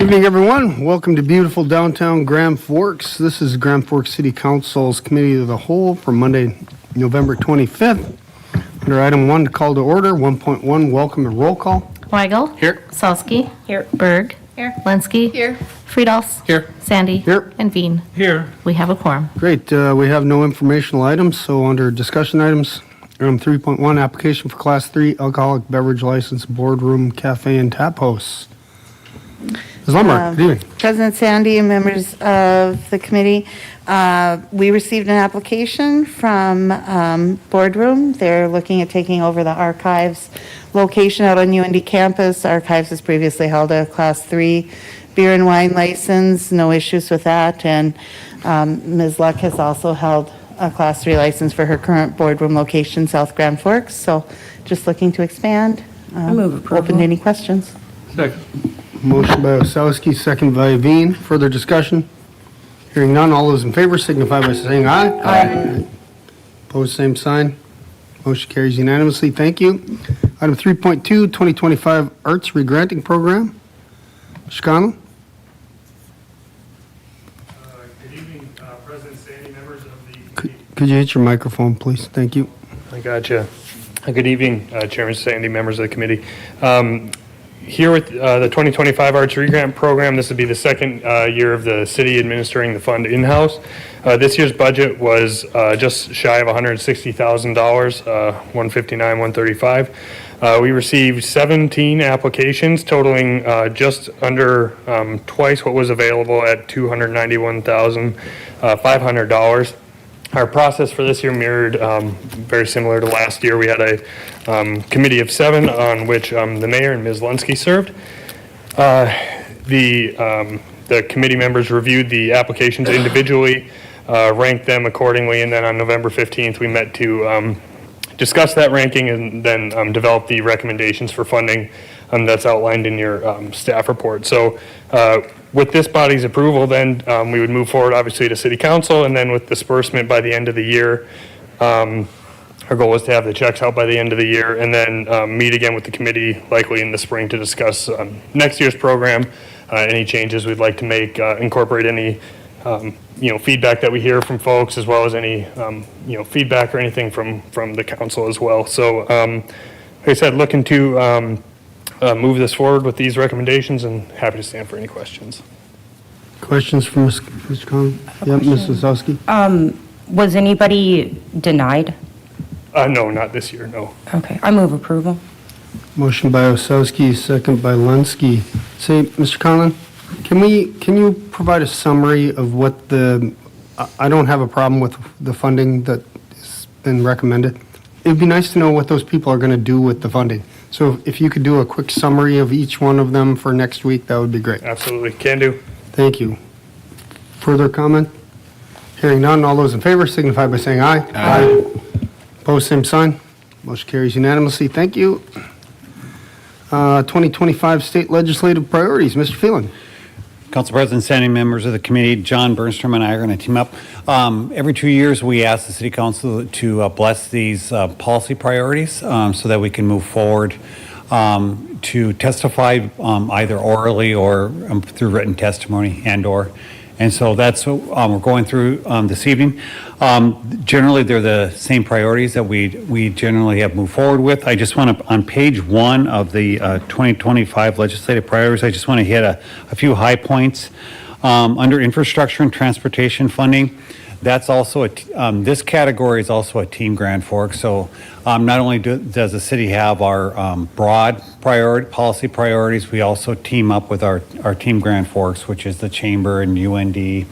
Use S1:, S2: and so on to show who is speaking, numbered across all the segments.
S1: Evening, everyone. Welcome to beautiful downtown Grand Forks. This is Grand Forks City Council's Committee of the Whole for Monday, November 25th. Under item 1, to call to order. 1.1, welcome and roll call.
S2: Weigel.
S1: Here.
S2: Salsky.
S3: Here.
S2: Berg.
S3: Here.
S2: Linsky.
S3: Here.
S2: Friedels.
S1: Here.
S2: Sandy.
S1: Here.
S2: And Veen.
S4: Here.
S2: We have a quorum.
S1: Great. We have no informational items, so under discussion items, item 3.1, application for Class 3 alcoholic beverage license, boardroom, cafe, and tap house. Ms. Lumber, good evening.
S3: President Sandy and members of the committee, we received an application from Boardroom. They're looking at taking over the archives location out on UND campus. Archives has previously held a Class 3 beer and wine license, no issues with that. And Ms. Luck has also held a Class 3 license for her current Boardroom location, South Grand Forks. So just looking to expand.
S2: move approval.
S3: Open to any questions.
S4: Second.
S1: Motion by Osowski, second by Veen. Further discussion? Hearing none, all those in favor signify by saying aye. Aye. Opposed, same sign. Motion carries unanimously. Thank you. Item 3.2, 2025 Arts Regranting Program. Mr. Conlon?
S5: Good evening, President Sandy, members of the...
S1: Could you hit your microphone, please? Thank you.
S5: I gotcha. Good evening, Chairman Sandy, members of the committee. Here with the 2025 Arts Regrant Program, this would be the second year of the city administering the fund in-house. This year's budget was just shy of $160,000, $159,000, $135,000. We received 17 applications totaling just under twice what was available at $291,500. Our process for this year mirrored very similar to last year. We had a committee of 7 on which the mayor and Ms. Linsky served. The committee members reviewed the applications individually, ranked them accordingly, and then on November 15th we met to discuss that ranking and then develop the recommendations for funding that's outlined in your staff report. So with this body's approval, then we would move forward obviously to City Council, and then with disbursement by the end of the year. Our goal is to have the checks out by the end of the year, and then meet again with the committee likely in the spring to discuss next year's program, any changes we'd like to make, incorporate any feedback that we hear from folks, as well as any feedback or anything from the council as well. So like I said, looking to move this forward with these recommendations, and happy to stand for any questions.
S1: Questions from Mr. Conlon? Yep, Mrs. Osowski.
S6: Was anybody denied?
S5: No, not this year, no.
S6: Okay, I move approval.
S1: Motion by Osowski, second by Linsky. Say, Mr. Conlon, can you provide a summary of what I don't have a problem with the funding that has been recommended. It'd be nice to know what those people are going to do with the funding. So if you could do a quick summary of each one of them for next week, that would be great.
S5: Absolutely, can do.
S1: Thank you. Further comment? Hearing none, all those in favor signify by saying aye. Aye. Opposed, same sign. Motion carries unanimously. Thank you. 2025 state legislative priorities. Mr. Phelan.
S4: Council President, standing members of the committee, John Bernstrom and I are going to team up. Every 2 years, we ask the City Council to bless these policy priorities so that we can move forward to testify either orally or through written testimony and so that's what we're going through this evening. Generally, they're the same priorities that we generally have moved forward with. I just want to, on page 1 of the 2025 legislative priorities, I just want to hit a few high points. Under infrastructure and transportation funding, that's also this category is also a team Grand Forks. So not only does the city have our broad policy priorities, we also team up with our team Grand Forks, which is the Chamber and UND,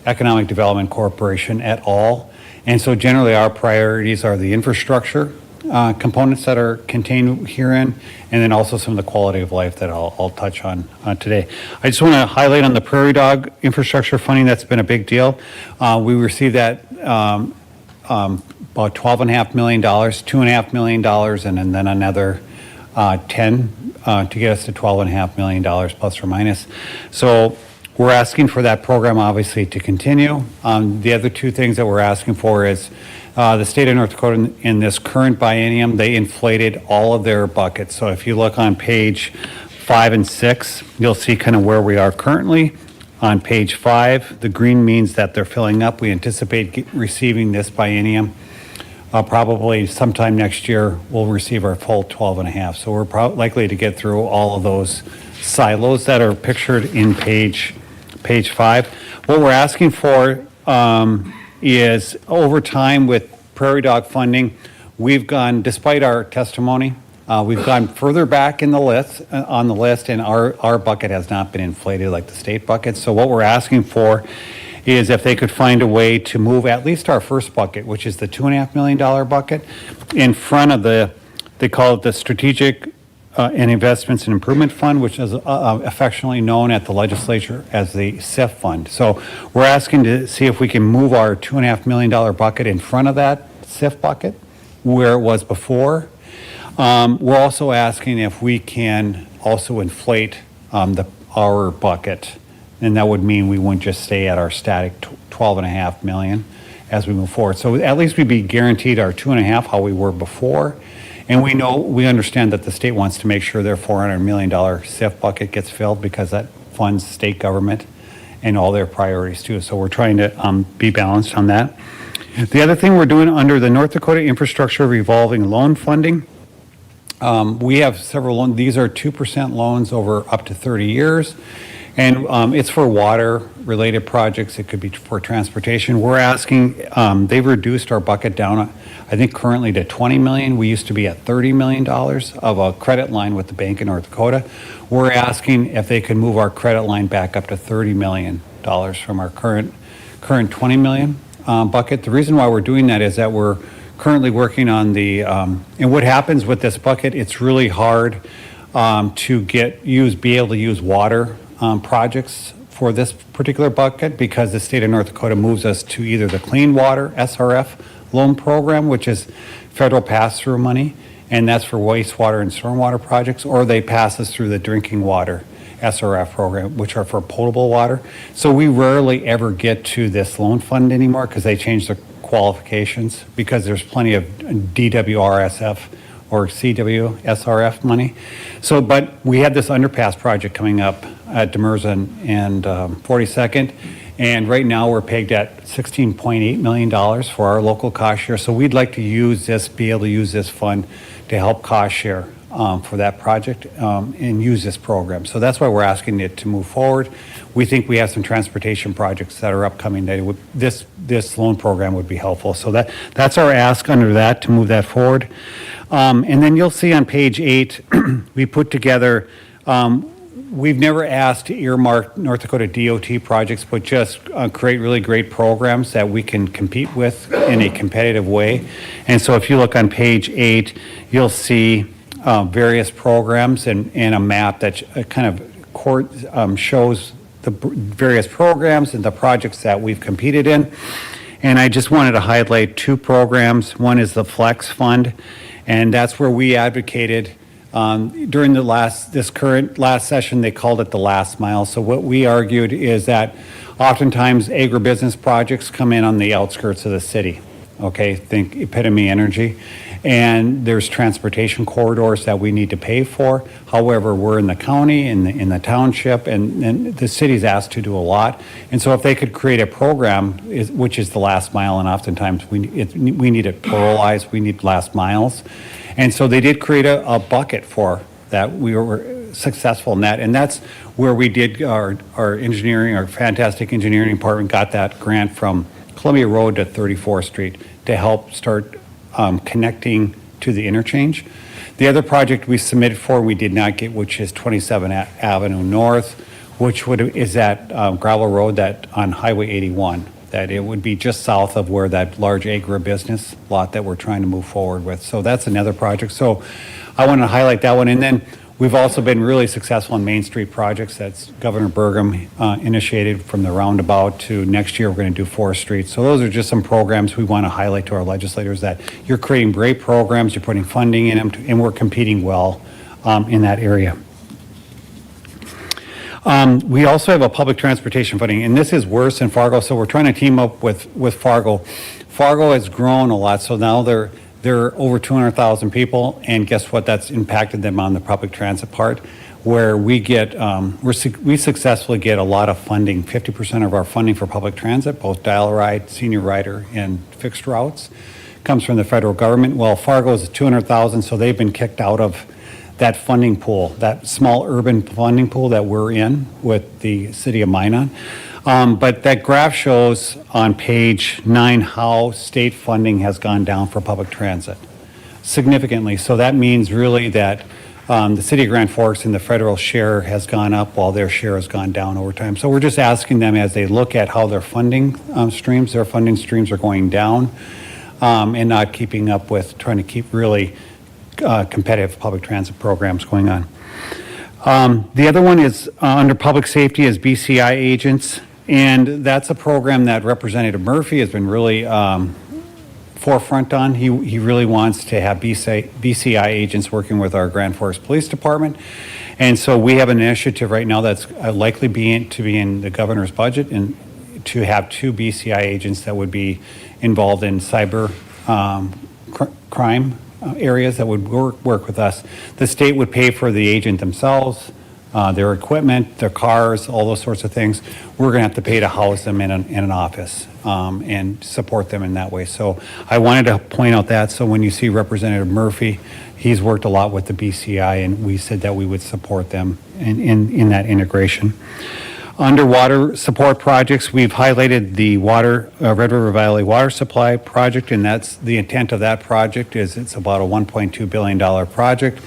S4: Economic Development Corporation et al. And so generally our priorities are the infrastructure components that are contained herein, and then also some of the quality of life that I'll touch on today. I just want to highlight on the Prairie Dog infrastructure funding. That's been a big deal. We received that about $12.5 million, $2.5 million, and then another 10 to get us to $12.5 million plus or minus. So we're asking for that program obviously to continue. The other two things that we're asking for is the state of North Dakota in this current biennium, they inflated all of their buckets. So if you look on page 5 and 6, you'll see kind of where we are currently. On page 5, the green means that they're filling up. We anticipate receiving this biennium. Probably sometime next year, we'll receive our full 12 and a half. So we're likely to get through all of those silos that are pictured in page 5. What we're asking for is over time with Prairie Dog funding, we've gone, despite our testimony, we've gone further back in the list, on the list, and our bucket has not been inflated like the state bucket. So what we're asking for is if they could find a way to move at least our first bucket, which is the $2.5 million bucket, in front of they call it the Strategic and Investments and Improvement Fund, which is affectionately known at the legislature as the SIF fund. So we're asking to see if we can move our $2.5 million bucket in front of that SIF bucket where it was before. We're also asking if we can also inflate our bucket, and that would mean we wouldn't just stay at our static 12.5 million as we move forward. So at least we'd be guaranteed our 2.5 how we were before. And we understand that the state wants to make sure their $400 million SIF bucket gets filled because that funds state government and all their priorities too. So we're trying to be balanced on that. The other thing we're doing under the North Dakota Infrastructure Revolving Loan Funding, we have several loans. These are 2% loans over up to 30 years. And it's for water-related projects. It could be for transportation. We're asking, they've reduced our bucket down, I think currently to 20 million. We used to be at $30 million of a credit line with the Bank of North Dakota. We're asking if they could move our credit line back up to $30 million from our current 20 million bucket. The reason why we're doing that is that we're currently working on the, and what happens with this bucket, it's really hard to be able to use water projects for this particular bucket because the state of North Dakota moves us to either the Clean Water SRF loan program, which is federal pass-through money, and that's for wastewater and stormwater projects, or they pass us through the drinking water SRF program, which are for potable water. So we rarely ever get to this loan fund anymore because they changed the qualifications because there's plenty of DWRSF or CWSRF money. So, but we had this underpass project coming up at Demers and 42nd, and right now we're pegged at $16.8 million for our local cost share. So we'd like to be able to use this fund to help cost share for that project and use this program. So that's why we're asking it to move forward. We think we have some transportation projects that are upcoming that this loan program would be helpful. So that's our ask under that to move that forward. And then you'll see on page 8, we put together, we've never asked to earmark North Dakota DOT projects, but just create really great programs that we can compete with in a competitive way. And so if you look on page 8, you'll see various programs and a map that kind of shows the various programs and the projects that we've competed in. And I just wanted to highlight 2 programs. One is the Flex Fund, and that's where we advocated during the last session, they called it the last mile. So what we argued is that oftentimes agribusiness projects come in on the outskirts of the city. Okay, think Epitome Energy. And there's transportation corridors that we need to pay for. However, we're in the county, in the township, and the city's asked to do a lot. And so if they could create a program, which is the last mile, and oftentimes we need it pluralized, we need last miles. And so they did create a bucket for that. We were successful in that. And that's where we did our engineering, our fantastic engineering department got that grant from Columbia Road to 34th Street to help start connecting to the interchange. The other project we submitted for, we did not get, which is 27th Avenue North, which is that gravel road that on Highway 81, that it would be just south of where that large agribusiness lot that we're trying to move forward with. So that's another project. So I want to highlight that one. And then we've also been really successful in Main Street projects. That's Governor Burgum initiated from the roundabout to next year we're going to do 4th Street. So those are just some programs we want to highlight to our legislators that you're creating great programs, you're putting funding in them, and we're competing well in that area. We also have a public transportation funding, and this is worse than Fargo, so we're trying to team up with Fargo. Fargo has grown a lot, so now they're over 200,000 people, and guess what? That's impacted them on the public transit part. where we get, we successfully get a lot of funding, 50% of our funding for public transit, both dial-a-ride, senior rider, and fixed routes, comes from the federal government. Well, Fargo's $200,000, so they've been kicked out of that funding pool, that small urban funding pool that we're in with the city of Minot. But that graph shows on page 9 how state funding has gone down for public transit significantly. So that means really that the city of Grand Forks and the federal share has gone up while their share has gone down over time. So we're just asking them, as they look at how their funding streams are going down and not keeping up with trying to keep really competitive public transit programs going on. The other one is under public safety is BCI agents, and that's a program that Representative Murphy has been really forefront on. He really wants to have BCI agents working with our Grand Forks Police Department, and so we have an initiative right now that's likely to be in the governor's budget, and to have 2 BCI agents that would be involved in cyber crime areas that would work with us. The state would pay for the agent themselves, their equipment, their cars, all those sorts of things. We're going to have to pay to house them in an office and support them in that way. So I wanted to point out that. So when you see Representative Murphy, he's worked a lot with the BCI, and we said that we would support them in that integration. Under water support projects, we've highlighted the Red River Valley Water Supply Project, and that's the intent of that project is it's about a $1.2 billion project.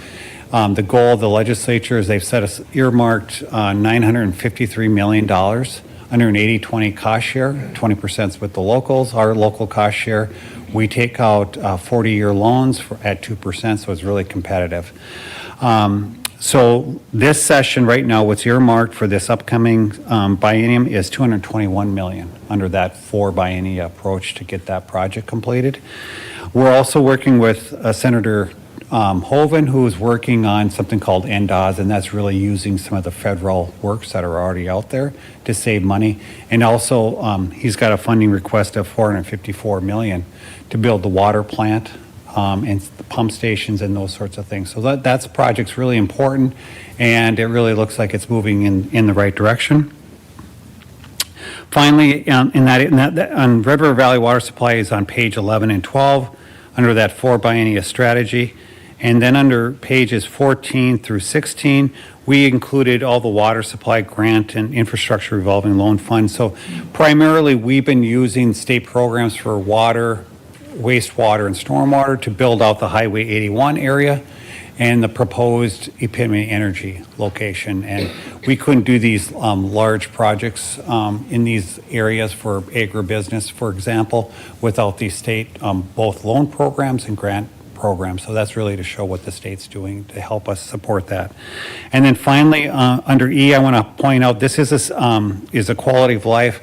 S4: The goal of the legislature is they've set us earmarked $953 million under an 80-20 cost share. 20% with the locals. Our local cost share, we take out 40-year loans at 2%, so it's really competitive. So this session right now, what's earmarked for this upcoming biennium is $221 million under that 4 biennium approach to get that project completed. We're also working with Senator Hoeven, who is working on something called NDOS, and that's really using some of the federal works that are already out there to save money. And also, he's got a funding request of $454 million to build the water plant and the pump stations and those sorts of things. So that's project's really important, and it really looks like it's moving in the right direction. Finally, on Red River Valley Water Supply is on page 11 and 12 under that 4 biennium strategy. And then under pages 14 through 16, we included all the water supply grant and infrastructure revolving loan funds. So primarily, we've been using state programs for water, wastewater, and stormwater to build out the Highway 81 area and the proposed Epitome Energy location. And we couldn't do these large projects in these areas for agribusiness, for example, without the state both loan programs and grant programs. So that's really to show what the state's doing to help us support that. And then finally, under E, I want to point out this is a quality of life.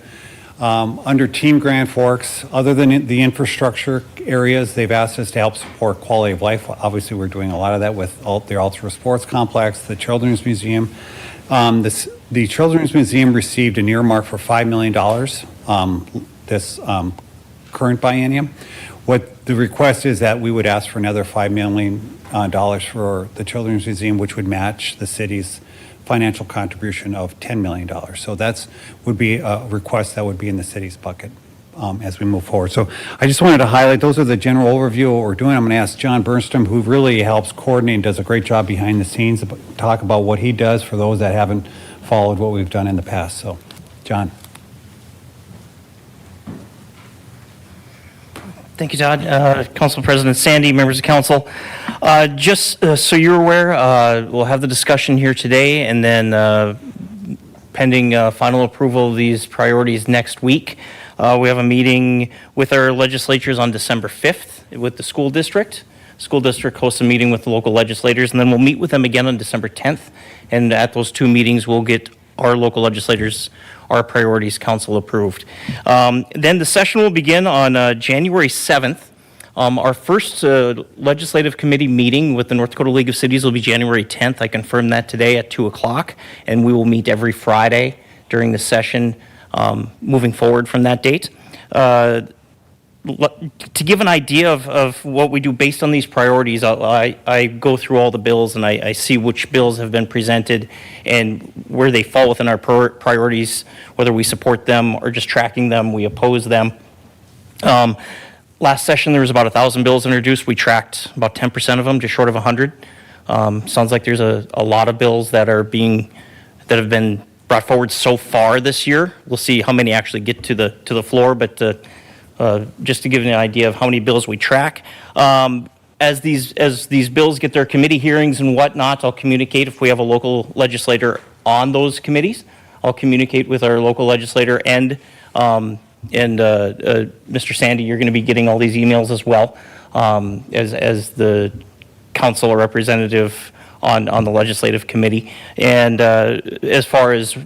S4: Under Team Grand Forks, other than the infrastructure areas, they've asked us to help support quality of life. Obviously, we're doing a lot of that with the Altura Sports Complex, the Children's Museum. The Children's Museum received an earmark for $5 million this current biennium. What the request is that we would ask for another $5 million for the Children's Museum, which would match the city's financial contribution of $10 million. So that's would be a request that would be in the city's bucket as we move forward. So I just wanted to highlight, those are the general overview of what we're doing. I'm going to ask John Bernstrom, who really helps coordinate and does a great job behind the scenes, talk about what he does for those that haven't followed what we've done in the past. So, John.
S7: Thank you, Todd. Council President Sandy, members of council. Just so you're aware, we'll have the discussion here today, and then pending final approval of these priorities next week. We have a meeting with our legislatures on December 5th with the school district. School district hosts a meeting with the local legislators, and then we'll meet with them again on December 10th. And at those 2 meetings, we'll get our local legislators, our priorities council approved. Then the session will begin on January 7th. Our first legislative committee meeting with the North Dakota League of Cities will be January 10th. I confirmed that today at 2 o'clock, and we will meet every Friday during the session moving forward from that date. to give an idea of what we do based on these priorities, I go through all the bills and I see which bills have been presented and where they fall within our priorities, whether we support them or just tracking them, we oppose them. Last session, there was about 1,000 bills introduced. We tracked about 10% of them, just short of 100. Sounds like there's a lot of bills that have been brought forward so far this year. We'll see how many actually get to the floor, but just to give you an idea of how many bills we track. As these bills get their committee hearings and whatnot, I'll communicate if we have a local legislator on those committees. I'll communicate with our local legislator and Mr. Sandy, you're going to be getting all these emails as well as the council or representative on the legislative committee. And as far as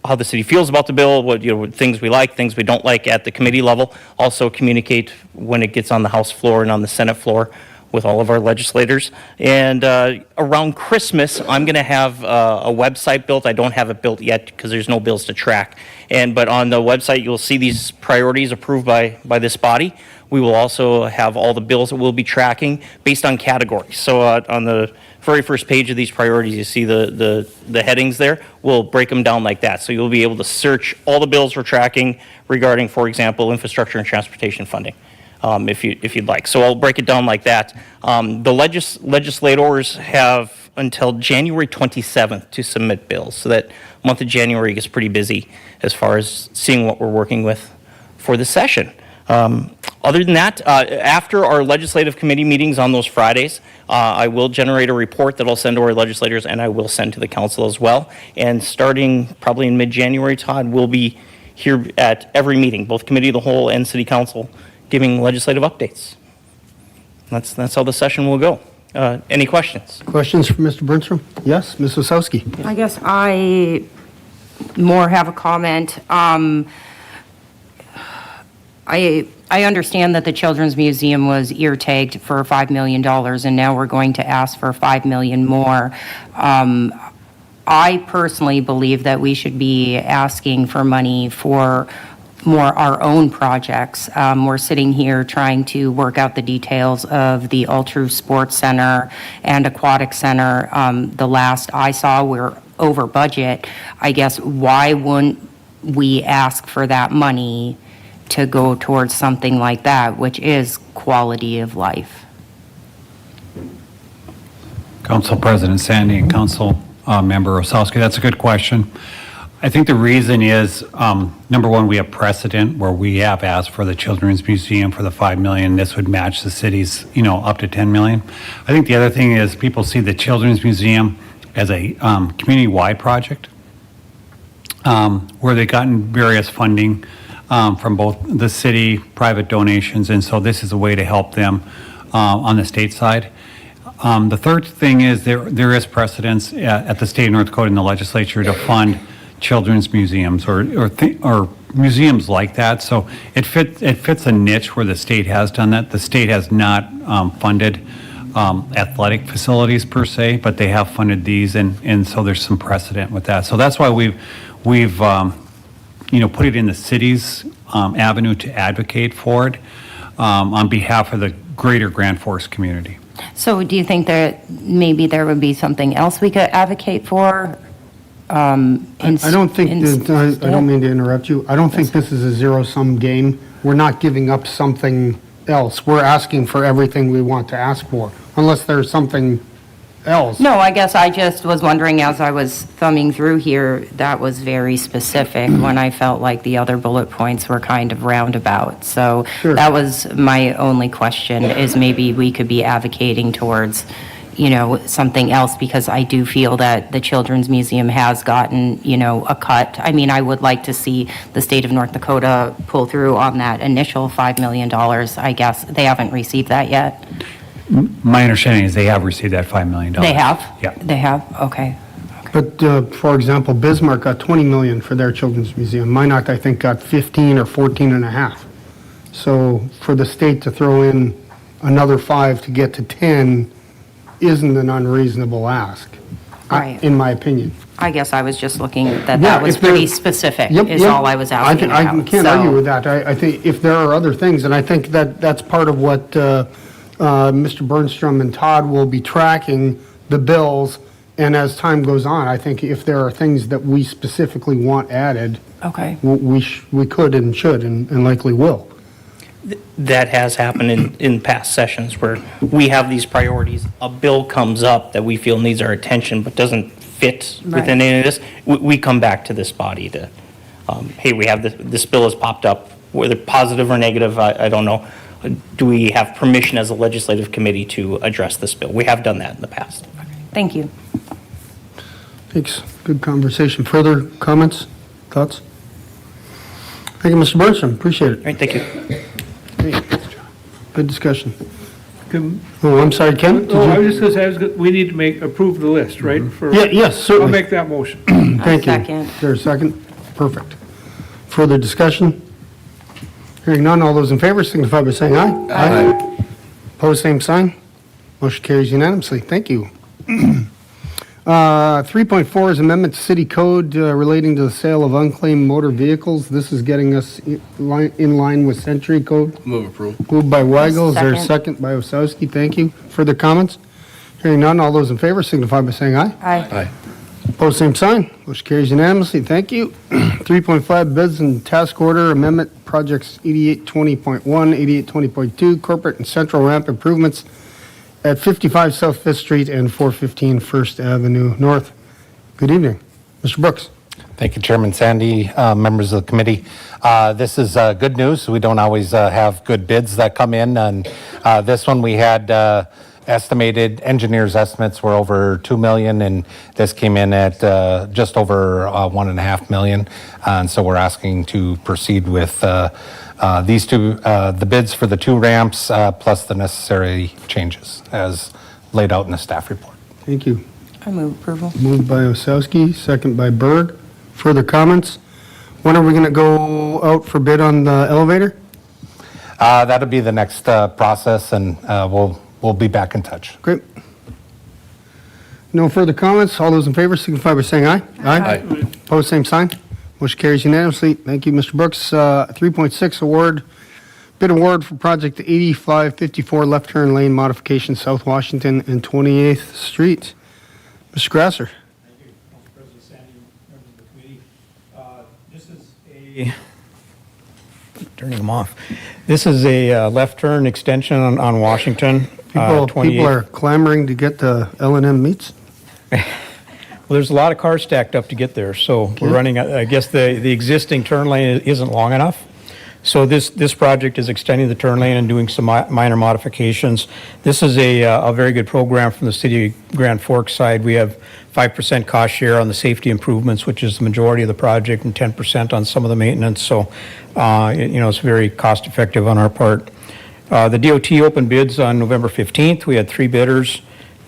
S7: how the city feels about the bill, what things we like, things we don't like at the committee level, also communicate when it gets on the House floor and on the Senate floor with all of our legislators. And around Christmas, I'm going to have a website built. I don't have it built yet because there's no bills to track. But on the website, you'll see these priorities approved by this body. We will also have all the bills that we'll be tracking based on categories. So on the very first page of these priorities, you see the headings there. We'll break them down like that. So you'll be able to search all the bills we're tracking regarding, for example, infrastructure and transportation funding. If you'd like. So I'll break it down like that. The legislators have until January 27th to submit bills, so that month of January gets pretty busy as far as seeing what we're working with for the session. Other than that, after our legislative committee meetings on those Fridays, I will generate a report that I'll send to our legislators and I will send to the council as well. And starting probably in mid-January, Todd, we'll be here at every meeting, both committee of the whole and city council, giving legislative updates. That's how the session will go. Any questions?
S1: Questions for Mr. Burnstrom? Yes, Ms. Osowski?
S6: I guess I more have a comment. I understand that the Children's Museum was ear-tagged for $5 million, and now we're going to ask for $5 million more. I personally believe that we should be asking for money for more our own projects. We're sitting here trying to work out the details of the Ultra Sports Center and Aquatic Center. The last I saw, we're over budget. I guess why wouldn't we ask for that money to go towards something like that, which is quality of life?
S4: Council President Sandy and Council Member Osowski, that's a good question. I think the reason is, number one, we have precedent where we have asked for the Children's Museum for the $5 million. This would match the city's, up to $10 million. I think the other thing is people see the Children's Museum as a community-wide project where they've gotten various funding from both the city, private donations, and so this is a way to help them on the state side. The third thing is there is precedence at the state of North Dakota in the legislature to fund children's museums or museums like that. So it fits a niche where the state has done that. The state has not funded athletic facilities per se, but they have funded these, and so there's some precedent with that. So that's why we've put it in the city's avenue to advocate for it on behalf of the greater Grand Forks community.
S6: So do you think that maybe there would be something else we could advocate for?
S1: I don't think, that- I don't mean to interrupt you. I don't think this is a zero-sum game. We're not giving up something else. We're asking for everything we want to ask for, unless there's something else.
S6: No, I guess I just was wondering as I was thumbing through here, that was very specific when I felt like the other bullet points were kind of roundabout. So
S1: Sure.
S6: that was my only question, is maybe we could be advocating towards, something else, because I do feel that the Children's Museum has gotten, a cut. I mean, I would like to see the state of North Dakota pull through on that initial $5 million. I guess they haven't received that yet.
S4: My understanding is they have received that $5 million.
S6: They have?
S4: Yeah.
S6: They have? Okay.
S1: But, for example, Bismarck got $20 million for their children's museum. Minot, I think, got 15 or 14 and a half. So for the state to throw in another 5 to get to 10 isn't an unreasonable ask.
S6: Right.
S1: in my opinion.
S6: I guess I was just looking that
S1: Yeah,
S6: was
S1: if there-
S6: pretty specific,
S1: Yep,
S6: is
S1: yep.
S6: all I was asking
S1: I
S6: about.
S1: can't argue
S6: So-
S1: with that. I think if there are other things, and I think that that's part of what Mr. Burnstrom and Todd will be tracking the bills, and as time goes on, I think if there are things that we specifically want added,
S6: Okay.
S1: we could and should and likely will.
S7: That has happened in past sessions where we have these priorities. A bill comes up that we feel needs our attention but doesn't fit within
S6: Right.
S7: any of this. We come back to this body to, hey, we have this bill has popped up, whether positive or negative, I don't know. Do we have permission as a legislative committee to address this bill? We have done that in the past.
S6: Thank you.
S1: Thanks. Good conversation. Further comments, thoughts? Thank you, Mr. Burnstrom. Appreciate it.
S7: All right, thank you.
S1: Good discussion.
S8: Can-
S1: Oh, I'm sorry, Ken? Did
S8: Oh, I
S1: you-
S8: was just gonna say, we need to approve the list, right? For-
S1: Yeah, yes,
S8: I'll
S1: certainly.
S8: make that motion.
S1: Thank you.
S6: second.
S1: Is there a second? Perfect. Further discussion? Hearing none, all those in favor signify by saying aye. Aye. Opposed, same sign. Motion carries unanimously. Thank you. 3.4 is amendment to city code relating to the sale of unclaimed motor vehicles. This is getting us in line with century code.
S9: Move approval.
S1: Moved by Weigel. Is there a
S6: Second.
S1: second by Osowski? Thank you. Further comments? Hearing none, all those in favor signify by saying aye.
S6: Aye.
S9: Aye.
S1: Opposed, same sign. Motion carries unanimously. Thank you. 3.5, bids and task order amendment, projects 8820.1, 8820.2, corporate and central ramp improvements at 55 South Fifth Street and 415 First Avenue North. Good evening. Mr. Brooks.
S10: Thank you, Chairman Sandy, members of the committee. This is good news. We don't always have good bids that come in, and this one we had estimated, engineers' estimates were over 2 million, and this came in at just over 1.5 million. And so we're asking to proceed with these two, the bids for the two ramps, plus the necessary changes as laid out in the staff report.
S1: Thank you.
S6: I move approval.
S1: Moved by Osowski, second by Berg. Further comments? When are we going to go out for bid on the elevator?
S10: That'll be the next process, and we'll be back in touch.
S1: Great. No further comments. All those in favor signify by saying aye.
S9: Aye.
S1: Opposed, same sign. Motion carries unanimously. Thank you, Mr. Brooks. 3.6 award, bid award for project 8554 left turn lane modification, South Washington and 28th Street. Mr. Grasser.
S11: Thank you, Council President Sandy, members of the committee. This is turning them off. This is a left turn extension on Washington.
S1: People
S11: 28th.
S1: are clamoring to get to L&M meets.
S11: Well, there's a lot of cars stacked up to get there, so we're running, I guess the existing turn lane isn't long enough. So this project is extending the turn lane and doing some minor modifications. This is a very good program from the city of Grand Forks side. We have 5% cost share on the safety improvements, which is the majority of the project, and 10% on some of the maintenance. So, it's very cost effective on our part. The DOT opened bids on November 15th. We had 3 bidders.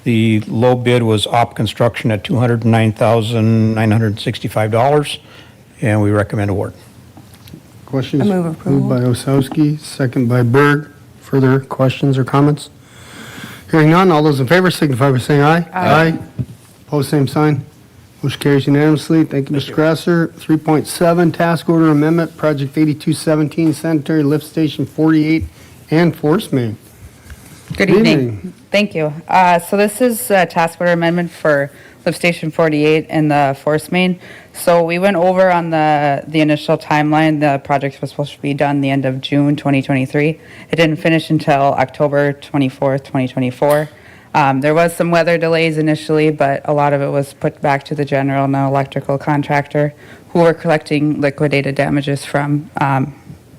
S11: The low bid was OP Construction at $209,965, and we recommend award.
S1: Questions?
S6: I move approval.
S1: Moved by Osowski, second by Berg. Further questions or comments? Hearing none, all those in favor signify by saying aye. Aye. Opposed, same sign. Motion carries unanimously. Thank you, Mr. Grasser. 3.7, task order amendment, project 8217, sanitary lift station 48 and force main.
S12: Good
S1: Good
S12: evening.
S1: evening.
S12: Thank you. So this is a task order amendment for lift station 48 and the force main. So we went over on the initial timeline. The project was supposed to be done the end of June 2023. It didn't finish until October 24th, 2024. There was some weather delays initially, but a lot of it was put back to the general and electrical contractor, who were collecting liquidated damages from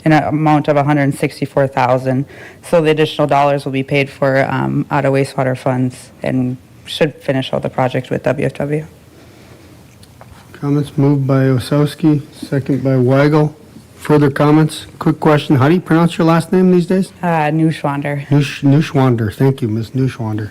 S12: in an amount of $164,000. So the additional dollars will be paid for out of wastewater funds and should finish out the project with WFW.
S1: Comments moved by Osowski, second by Weigel. Further comments? Quick question. How do you pronounce your last name these days?
S12: Neuschwander.
S1: Neuschwander. Thank you, Ms. Neuschwander.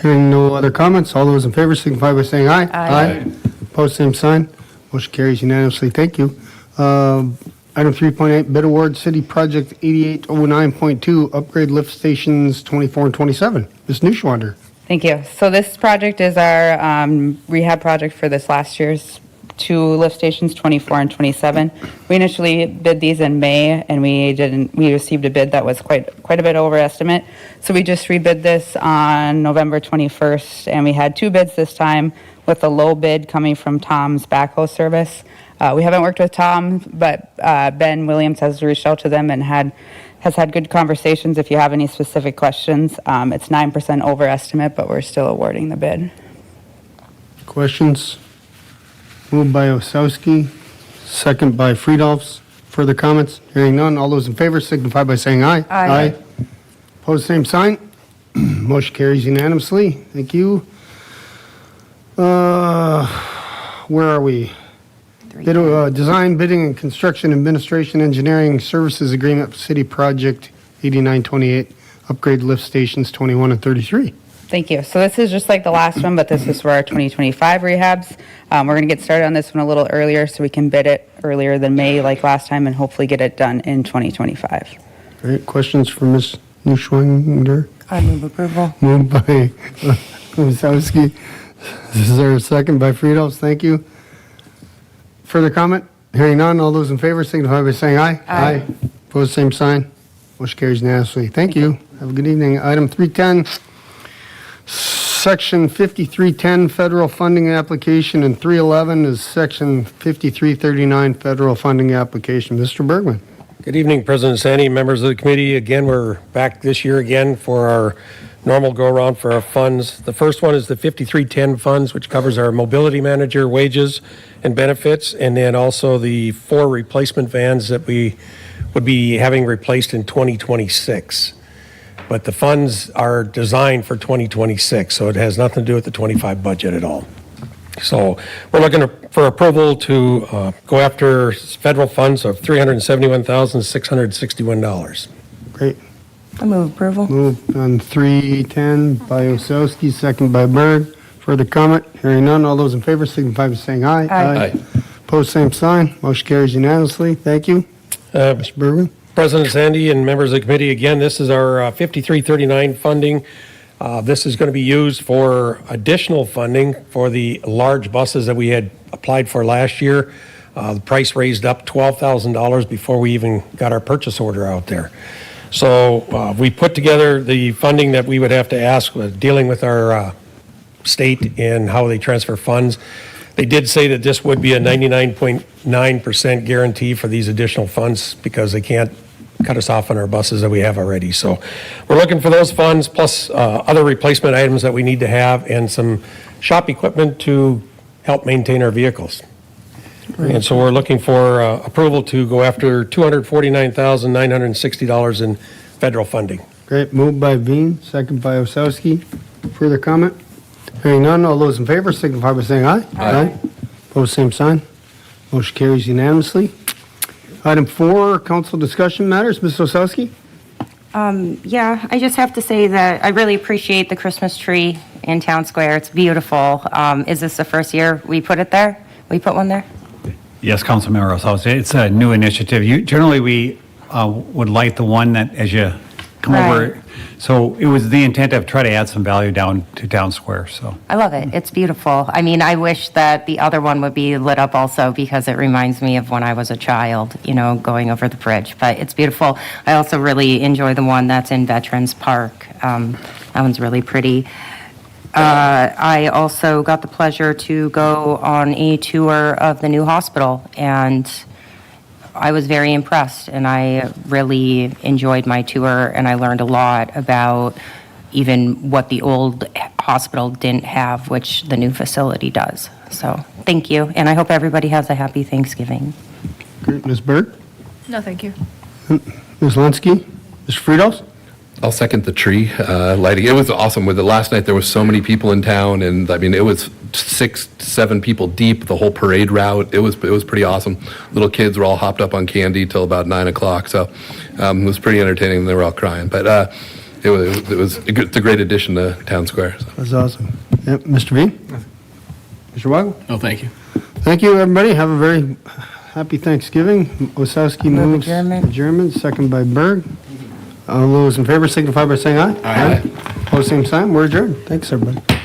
S1: Hearing no other comments, all those in favor signify by saying aye. Aye. Opposed, same sign. Motion carries unanimously. Thank you. Item 3.8, bid award, city project 8809.2, upgrade lift stations 24 and 27. Ms. Neuschwander.
S12: Thank you. So this project is our rehab project for this last year's two lift stations, 24 and 27. We initially bid these in May, and we received a bid that was quite a bit over estimate. So we just rebid this on November 21st, and we had two bids this time, with a low bid coming from Tom's Backhoe Service. We haven't worked with Tom, but Ben Williams has reached out to them and has had good conversations. If you have any specific questions, it's 9% over estimate, but we're still awarding the bid.
S1: Questions? Moved by Osowski, second by Friedolfs. Further comments? Hearing none. All those in favor signify by saying aye.
S2: Aye.
S1: Opposed, same sign. Motion carries unanimously. Thank you. Where are we? Design, bidding, and construction administration engineering services agreement for City Project 8928, upgrade lift stations 21 and 33.
S12: Thank you. So this is just like the last one, but this is for our 2025 rehabs. We're going to get started on this one a little earlier so we can bid it earlier than May like last time and hopefully get it done in 2025.
S1: Great. Questions for Ms. Neuschwanger?
S2: I move approval.
S1: Moved by Osowski. This is our second by Friedolfs. Thank you. Further comment? Hearing none. All those in favor signify by saying aye. Aye. Opposed, same sign. Motion carries unanimously. Thank you. Have a good evening. Item 310, Section 5310 federal funding application, and 311 is Section 5339 federal funding application. Mr. Bergman.
S9: Good evening, President Sandy, members of the committee. Again, we're back this year again for our normal go-around for our funds. The first one is the 5310 funds, which covers our mobility manager wages and benefits, and then also the 4 replacement vans that we would be having replaced in 2026. But the funds are designed for 2026, so it has nothing to do with the 25 budget at all. So we're looking for approval to go after federal funds of $371,661.
S1: Great.
S2: I move approval.
S1: Moved on 310 by Osowski, second by Berg. Further comment? Hearing none. All those in favor signify by saying aye.
S2: Aye.
S1: Opposed, same sign. Motion carries unanimously. Thank you. Mr. Bergman.
S9: President Sandy and members of the committee, again, this is our 5339 funding. This is going to be used for additional funding for the large buses that we had applied for last year. The price raised up $12,000 before we even got our purchase order out there. So we put together the funding that we would have to ask, dealing with our state and how they transfer funds. They did say that this would be a 99.9% guarantee for these additional funds because they can't cut us off on our buses that we have already. So we're looking for those funds plus other replacement items that we need to have and some shop equipment to help maintain our vehicles. And so we're looking for approval to go after $249,960 in federal funding.
S1: Great. Moved by Veen, second by Osowski. Further comment? Hearing none. All those in favor signify by saying aye. Aye. Opposed, same sign. Motion carries unanimously. Item 4, council discussion matters. Ms. Osowski?
S6: Yeah, I just have to say that I really appreciate the Christmas tree in Town Square. It's beautiful. Is this the first year we put it there? We put one there?
S4: Yes, Councilmember Osowski, it's a new initiative. Generally, we would light the one that as you come over.
S6: Right.
S4: So it was the intent of try to add some value down to Town Square, so.
S6: I love it. It's beautiful. I mean, I wish that the other one would be lit up also because it reminds me of when I was a child, you know, going over the bridge. But it's beautiful. I also really enjoy the one that's in Veterans Park. That one's really pretty. I also got the pleasure to go on a tour of the new hospital, and I was very impressed, and I really enjoyed my tour, and I learned a lot about even what the old hospital didn't have, which the new facility does. So, thank you, and I hope everybody has a happy Thanksgiving.
S1: Great. Ms. Berg?
S2: No, thank you.
S1: Ms. Linsky? Mr. Friedels?
S13: I'll second the tree lighting. It was awesome. With the last night, there was so many people in town, and I mean, it was 6, 7 people deep. The whole parade route. It was pretty awesome. Little kids were all hopped up on candy till about 9 o'clock. So it was pretty entertaining. They were all crying, but it's a great addition to Town Square. So.
S1: That's awesome. Yep. Mr. Veen? Mr. Wagle?
S14: No, thank you.
S1: Thank you, everybody. Have a very happy Thanksgiving. Osowski moves adjournment, second by Berg. All those in favor signify by saying aye.
S13: Aye.
S1: Opposed, Opposed, same sign. We're adjourned. Thanks, everybody.